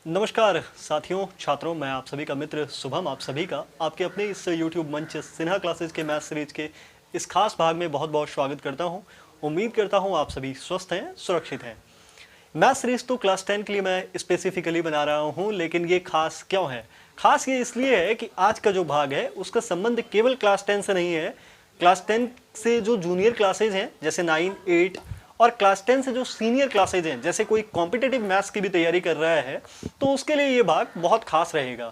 नमस्कार साथियों, छात्रों, मैं आप सभी का मित्र शुभम आप सभी का आपके अपने इस YouTube मंच सिन्हा क्लासेस के मैथ सीरीज के इस खास भाग में बहुत बहुत स्वागत करता हूं। उम्मीद करता हूं आप सभी स्वस्थ हैं, सुरक्षित हैं। मैथ सीरीज तो क्लास 10 के लिए मैं स्पेसिफिकली बना रहा हूं, लेकिन ये खास क्यों है? खास ये इसलिए है कि आज का जो भाग है उसका संबंध केवल क्लास 10 से नहीं है। क्लास 10 से जो जूनियर क्लासेज हैं जैसे 9, 8 और क्लास 10 से जो सीनियर क्लासेज हैं, जैसे कोई कॉम्पिटिटिव मैथ्स की भी तैयारी कर रहा है, तो उसके लिए ये भाग बहुत खास रहेगा।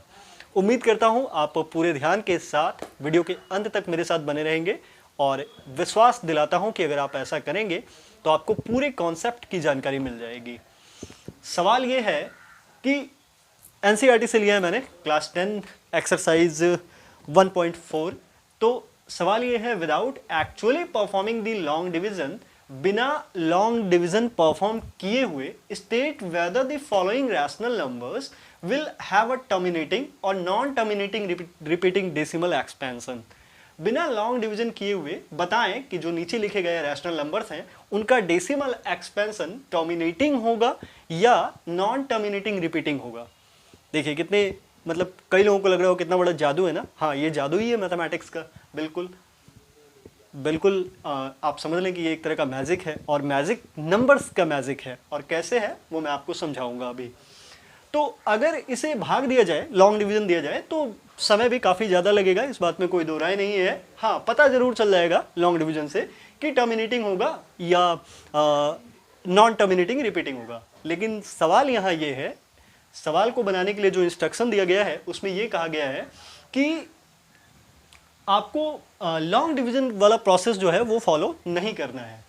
उम्मीद करता हूँ आप पूरे ध्यान के साथ वीडियो के अंत तक मेरे साथ बने रहेंगे और विश्वास दिलाता हूँ कि अगर आप ऐसा करेंगे तो आपको पूरे कॉन्सेप्ट की जानकारी मिल जाएगी। सवाल ये है कि एनसीईआरटी से लिया है मैंने क्लास 10 एक्सरसाइज 1.4। तो सवाल ये है, without actually performing the long division, बिना लॉन्ग डिवीजन परफॉर्म किए हुए, state whether the following rational numbers will have a terminating और non terminating repeating decimal expansion. बिना लॉन्ग डिवीजन किए हुए बताएं कि जो नीचे लिखे गए रैशनल नंबर्स हैं उनका डेसिमल एक्सपेंशन टर्मिनेटिंग होगा या नॉन टर्मिनेटिंग रिपीटिंग होगा। देखिए कितने कई लोगों को लग रहा हो कितना बड़ा जादू है ना। हाँ, ये जादू ही है मैथमेटिक्स का। बिल्कुल बिल्कुल आप समझ लें कि ये एक तरह का मैजिक है और मैजिक नंबर्स का मैजिक है। और कैसे है वो मैं आपको समझाऊंगा अभी। तो अगर इसे भाग दिया जाए, लॉन्ग डिवीजन दिया जाए, तो समय भी काफ़ी ज़्यादा लगेगा, इस बात में कोई दो राय नहीं है। हाँ, पता ज़रूर चल जाएगा लॉन्ग डिवीजन से कि टर्मिनेटिंग होगा या नॉन टर्मिनेटिंग रिपीटिंग होगा। लेकिन सवाल यहाँ ये है, सवाल को बनाने के लिए जो इंस्ट्रक्शन दिया गया है उसमें ये कहा गया है कि आपको लॉन्ग डिवीजन वाला प्रोसेस जो है वो फॉलो नहीं करना है।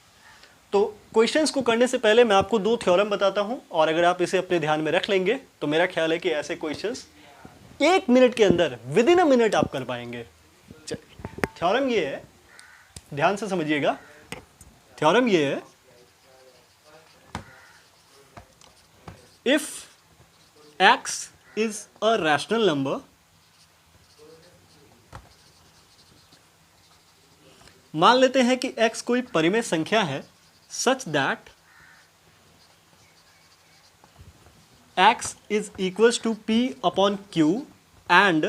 तो क्वेश्चंस को करने से पहले मैं आपको दो थ्योरम बताता हूं और अगर आप इसे अपने ध्यान में रख लेंगे तो मेरा ख्याल है कि ऐसे क्वेश्चंस 1 मिनट के अंदर, विद इन अ मिनट आप कर पाएंगे। थ्योरम ये है, ध्यान से समझिएगा। थ्योरम ये है, if x is a rational number, मान लेते हैं कि x कोई परिमेय संख्या है, such that x is equals to p upon q and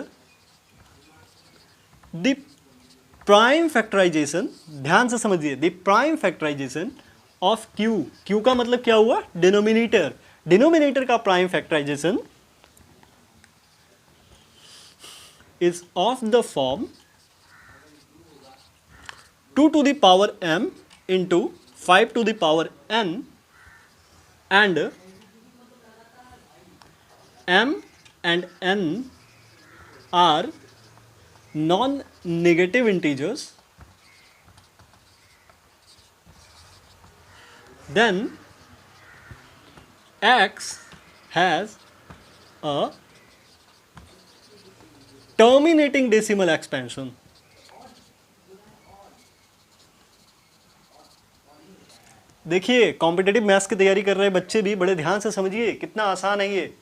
the prime factorisation, ध्यान से समझिए, the prime factorisation of q, q का मतलब क्या हुआ? डिनोमिनेटर। डिनोमिनेटर का prime factorisation is of the form 2 to the power m into 5 to the power n and m and n are non-negative integers, then x has a terminating decimal expansion. देखिए, competitive maths की तैयारी कर रहे बच्चे भी बड़े ध्यान से समझिए, कितना आसान है ये।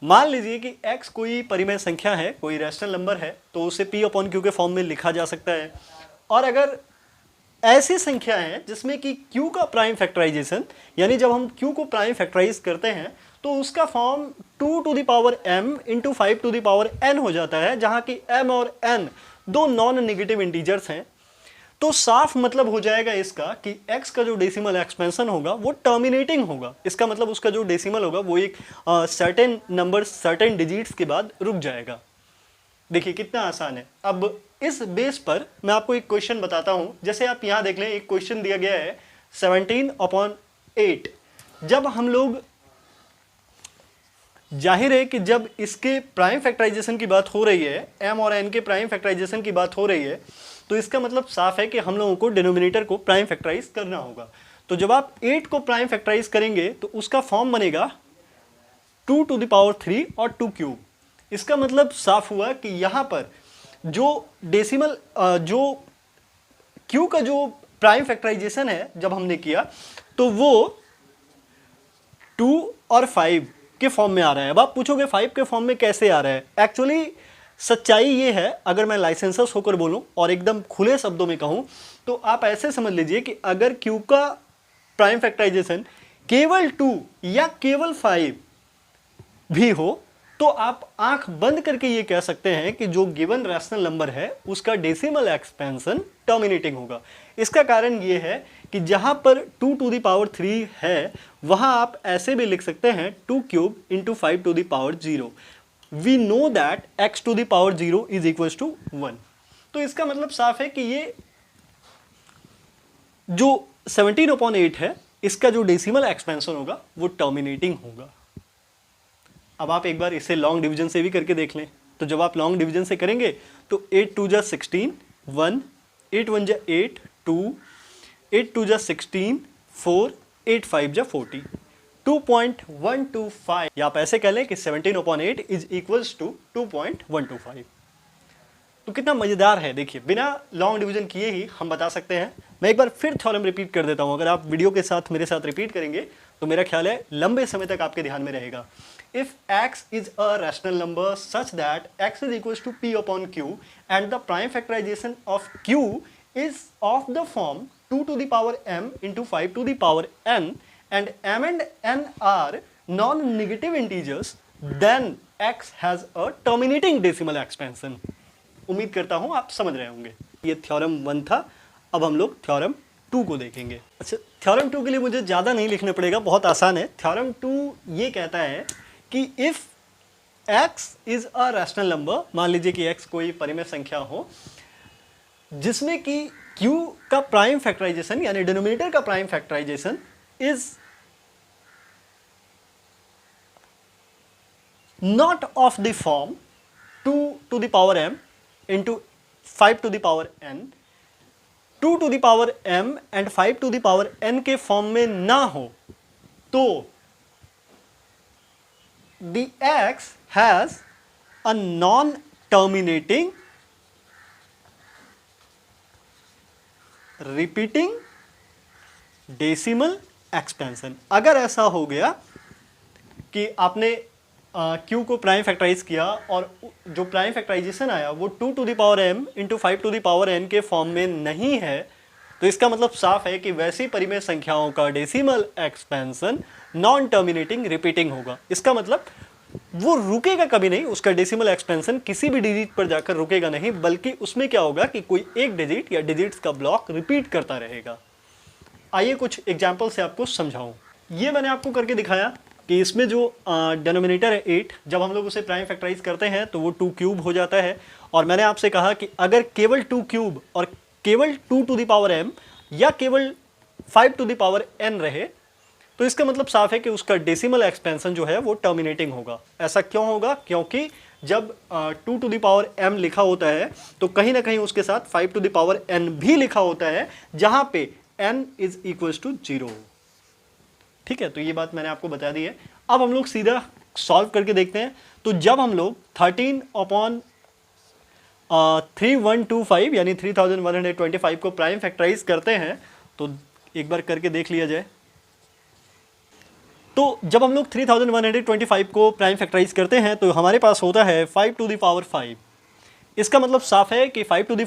मान लीजिए कि x कोई परिमेय संख्या है, कोई रैशनल नंबर है, तो उसे p अपॉन q के फॉर्म में लिखा जा सकता है। और अगर ऐसी संख्या है जिसमें कि q का प्राइम फैक्टराइजेशन, यानी जब हम q को प्राइम फैक्टराइज करते हैं तो उसका form 2 to the power m into 5 to the power n हो जाता है, जहाँ की m और n दो नॉन नेगेटिव इंटीजर्स हैं। तो साफ मतलब हो जाएगा इसका कि x का जो डेसिमल एक्सपेंशन होगा वो टर्मिनेटिंग होगा। इसका मतलब उसका जो डेसिमल होगा वो एक सर्टेन नंबर, सर्टेन डिजिट्स के बाद रुक जाएगा। देखिए कितना आसान है। अब इस बेस पर मैं आपको एक क्वेश्चन बताता हूं। जैसे आप यहां देख लें, एक क्वेश्चन दिया गया है 17/8। जब हम लोग, जाहिर है कि जब इसके प्राइम फैक्टराइजेशन की बात हो रही है, m और n के प्राइम फैक्टराइजेशन की बात हो रही है, तो इसका मतलब साफ है कि हम लोगों को डिनोमिनेटर को प्राइम फैक्टराइज करना होगा। तो जब आप 8 को प्राइम फैक्टराइज करेंगे तो उसका फॉर्म बनेगा 2 to the power 3 और 2 क्यूब। इसका मतलब साफ हुआ कि यहाँ पर जो डेसिमल, जो q का जो प्राइम फैक्टराइजेशन है जब हमने किया तो वो 2 और 5 के फॉर्म में आ रहा है। अब आप पूछोगे 5 के फॉर्म में कैसे आ रहा है? एक्चुअली सच्चाई ये है, अगर मैं लाइसेंसस होकर बोलूं और एकदम खुले शब्दों में कहूं तो आप ऐसे समझ लीजिए कि अगर q का प्राइम फैक्टराइजेशन केवल 2 या केवल 5 भी हो तो आप आंख बंद करके ये कह सकते हैं कि जो गिवन रैशनल नंबर है उसका डेसिमल एक्सपेंशन टर्मिनेटिंग होगा। इसका कारण ये है कि जहां पर 2 टू द पावर 3 है वहां आप ऐसे भी लिख सकते हैं 2 cube into 5 to the power 0। We know that x to the power 0 is equal to 1। तो इसका मतलब साफ है कि ये जो 17/8 है इसका जो डेसिमल एक्सपेंशन होगा वो टर्मिनेटिंग होगा। अब आप एक बार इसे लॉन्ग डिवीजन से भी करके देख लें। तो जब आप लॉन्ग डिवीजन से करेंगे तो 8 2 जा 16 1, 8 1 जा 8 2, 8 2 जा 16 4, 8 5 जा 40, 2.125 या आप ऐसे कह लें कि 17/8 इज इक्वल्स टू 2.125। तो कितना मजेदार है, देखिए बिना लॉन्ग डिवीजन किए ही हम बता सकते हैं। मैं एक बार फिर थ्योरम रिपीट कर देता हूं, अगर आप वीडियो के साथ मेरे साथ रिपीट करेंगे तो मेरा ख्याल है लंबे समय तक आपके ध्यान में रहेगा। If x is a rational number such that x is equals to p upon q and the prime factorization of q is of the form 2 to the power m into 5 to the power n and m and n are non-negative integers, then x has a terminating decimal expansion। उम्मीद करता हूं आप समझ रहे होंगे। ये theorem 1 था। अब हम लोग थ्योरम 2 को देखेंगे। अच्छा, थ्योरम 2 के लिए मुझे ज़्यादा नहीं लिखना पड़ेगा, बहुत आसान है। थ्योरम 2 ये कहता है कि if x is a rational number, मान लीजिए कि x कोई परिमेय संख्या हो जिसमें कि q का प्राइम फैक्टराइजेशन यानी डिनोमिनेटर का prime factorisation is not of the form 2 to the power m into 5 to the power n, 2 to the power m and 5 to the power n के फॉर्म में ना हो, तो the x has a non-terminating repeating decimal expansion। अगर ऐसा हो गया कि आपने q को प्राइम फैक्टराइज किया और जो प्राइम फैक्टराइजेशन आया वो 2 to the power m into 5 to the power n के फॉर्म में नहीं है, तो इसका मतलब साफ है कि वैसी परिमेय संख्याओं का decimal expansion non terminating repeating होगा। इसका मतलब वो रुकेगा कभी नहीं, उसका डेसिमल एक्सपेंशन किसी भी डिजिट पर जाकर रुकेगा नहीं, बल्कि उसमें क्या होगा कि कोई एक डिजिट या डिजिट्स का ब्लॉक रिपीट करता रहेगा। आइए कुछ एग्जाम्पल से आपको समझाऊं। ये मैंने आपको करके दिखाया कि इसमें जो डिनोमिनेटर है 8, जब हम लोग उसे प्राइम फैक्टराइज करते हैं तो वो 2 क्यूब हो जाता है। और मैंने आपसे कहा कि अगर केवल 2 क्यूब और केवल 2 टू द पावर m या केवल 5 टू द पावर n रहे तो इसका मतलब साफ है कि उसका डेसिमल एक्सपेंशन जो है वो टर्मिनेटिंग होगा। ऐसा क्यों होगा? क्योंकि जब 2 टू द पावर m लिखा होता है तो कहीं ना कहीं उसके साथ 5 टू द पावर n भी लिखा होता है, जहां पे n इज इक्वल्स टू 0। ठीक है, तो ये बात मैंने आपको बता दी है। अब हम लोग सीधा सॉल्व करके देखते हैं। तो जब हम लोग 13/3125 यानी 3125 को प्राइम फैक्टराइज करते हैं तो एक बार करके देख लिया जाए। तो जब हम लोग 3125 को प्राइम फैक्टराइज करते हैं तो हमारे पास होता है 5 टू द पावर 5। इसका मतलब साफ है कि 5 टू द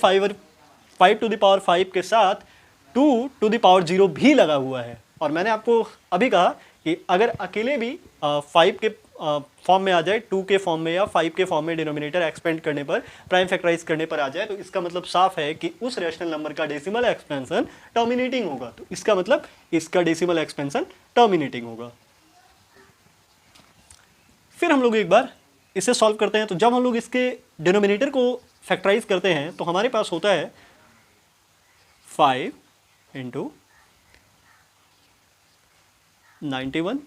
पावर 5 के साथ 2 टू द पावर 0 भी लगा हुआ है। और मैंने आपको अभी कहा कि अगर अकेले भी 5 के फॉर्म में आ जाए, 2 के फॉर्म में या 5 के फॉर्म में डिनोमिनेटर एक्सपेंड करने पर, प्राइम फैक्टराइज करने पर आ जाए, तो इसका मतलब साफ है कि उस रैशनल नंबर का डेसिमल एक्सपेंशन टर्मिनेटिंग होगा। तो इसका मतलब इसका डेसिमल एक्सपेंशन टर्मिनेटिंग होगा। फिर हम लोग एक बार इसे सॉल्व करते हैं। तो जब हम लोग इसके डिनोमिनेटर को फैक्टराइज करते हैं तो हमारे पास होता है 5 इंटू 91,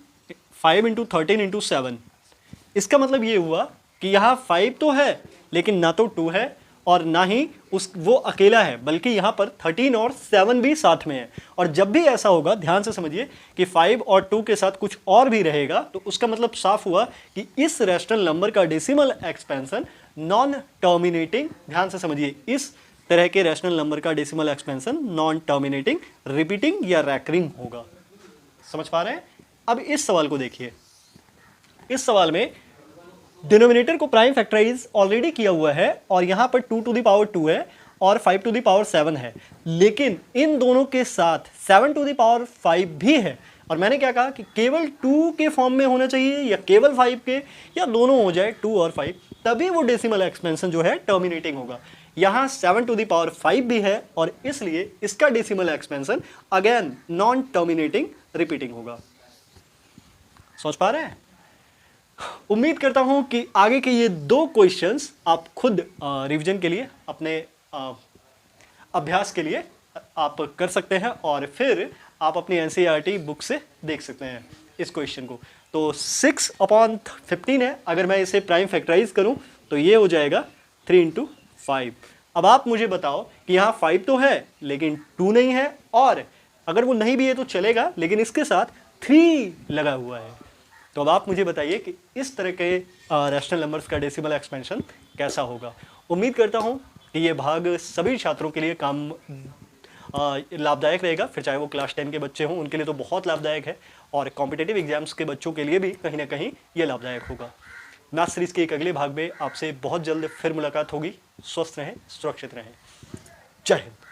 5 इंटू 13 इंटू 7। इसका मतलब ये हुआ कि यहाँ 5 तो है लेकिन ना तो 2 है और ना ही वो अकेला है, बल्कि यहाँ पर 13 और 7 भी साथ में है। और जब भी ऐसा होगा, ध्यान से समझिए कि 5 और 2 के साथ कुछ और भी रहेगा, तो उसका मतलब साफ हुआ कि इस रैशनल नंबर का डेसिमल एक्सपेंशन नॉन टर्मिनेटिंग, ध्यान से समझिए, इस तरह के रैशनल नंबर का decimal expansion non terminating, repeating या रैकरिंग होगा। समझ पा रहे हैं? अब इस सवाल को देखिए। इस सवाल में डिनोमिनेटर को प्राइम फैक्टराइज ऑलरेडी किया हुआ है और यहां पर 2 टू द पावर 2 है और 5 टू द पावर 7 है, लेकिन इन दोनों के साथ 7 टू द पावर 5 भी है। और मैंने क्या कहा कि केवल 2 के फॉर्म में होना चाहिए या केवल 5 के, या दोनों हो जाए 2 और 5, तभी वो डेसिमल एक्सपेंशन जो है टर्मिनेटिंग होगा। यहाँ 7 टू द पावर 5 भी है और इसलिए इसका decimal expansion again non terminating repeating होगा। समझ पा रहे हैं? उम्मीद करता हूं कि आगे के ये 2 क्वेश्चंस आप खुद रिवीजन के लिए, अपने अभ्यास के लिए आप कर सकते हैं और फिर आप अपनी एनसीईआरटी बुक से देख सकते हैं इस क्वेश्चन को। तो 6/15 है, अगर मैं इसे प्राइम फैक्टराइज करूं तो ये हो जाएगा 3 इंटू 5। अब आप मुझे बताओ कि यहाँ 5 तो है लेकिन 2 नहीं है, और अगर वो नहीं भी है तो चलेगा, लेकिन इसके साथ 3 लगा हुआ है। तो अब आप मुझे बताइए कि इस तरह के रैशनल नंबर्स का डेसिमल एक्सपेंशन कैसा होगा। उम्मीद करता हूँ कि ये भाग सभी छात्रों के लिए काम लाभदायक रहेगा, फिर चाहे वो क्लास 10 के बच्चे हों, उनके लिए तो बहुत लाभदायक है, और कॉम्पिटिटिव एग्जाम्स के बच्चों के लिए भी कहीं ना कहीं ये लाभदायक होगा। मैथ सीरीज के एक अगले भाग में आपसे बहुत जल्द फिर मुलाकात होगी। स्वस्थ रहें, सुरक्षित रहें। जय हिंद।